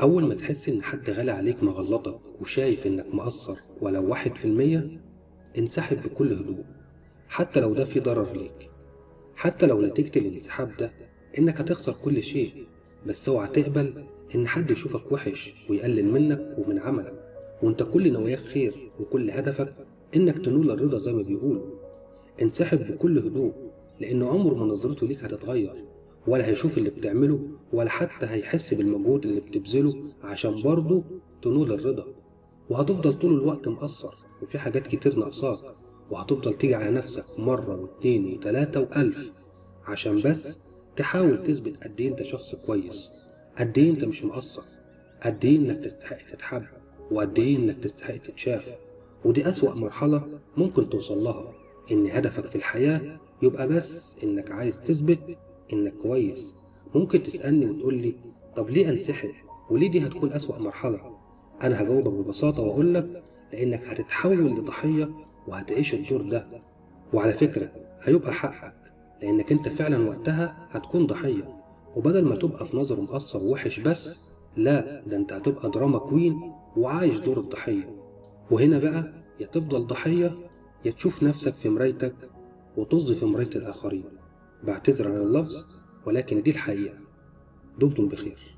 أول ما تحس إن حد غالي عليك مغلطك وشايف إنك مقصر ولو 1%، انسحب بكل هدوء، حتى لو ده فيه ضرر ليك، حتى لو نتيجة الانسحاب ده إنك هتخسر كل شيء. بس اوعى تقبل إن حد يشوفك وحش ويقلل منك ومن عملك، وإنت كل نواياك خير وكل هدفك إنك تنول الرضا زي ما بيقولوا. انسحب بكل هدوء، لأن عمره ما نظرته ليك هتتغير، ولا هيشوف اللي بتعمله، ولا حتى هيحس بالمجهود اللي بتبذله عشان برضه تنول الرضا. وهتفضل طول الوقت مقصر وفي حاجات كتير ناقصاك، وهتفضل تيجي على نفسك مرة واتنين وتلاتة وألف عشان بس تحاول تثبت قد ايه انت شخص كويس، قد ايه انت مش مقصر، قد ايه انك تستحق تتحب، وقد ايه انك تستحق تتشاف. ودي أسوأ مرحلة ممكن توصل لها، إن هدفك في الحياة يبقى بس إنك عايز تثبت إنك كويس. ممكن تسألني وتقولي طب ليه أنسحب؟ وليه دي هتكون أسوأ مرحلة؟ أنا هجاوبك ببساطة وأقولك لأنك هتتحول لضحية وهتعيش الدور ده. وعلى فكرة هيبقى حقك، لأنك أنت فعلا وقتها هتكون ضحية، وبدل ما تبقى في نظره مقصر ووحش بس، لا ده أنت هتبقى دراما كوين وعايش دور الضحية. وهنا بقى يا تفضل ضحية، يا تشوف نفسك في مرايتك وطز في مراية الآخرين. بعتذر عن اللفظ، ولكن دي الحقيقة. دمتم بخير.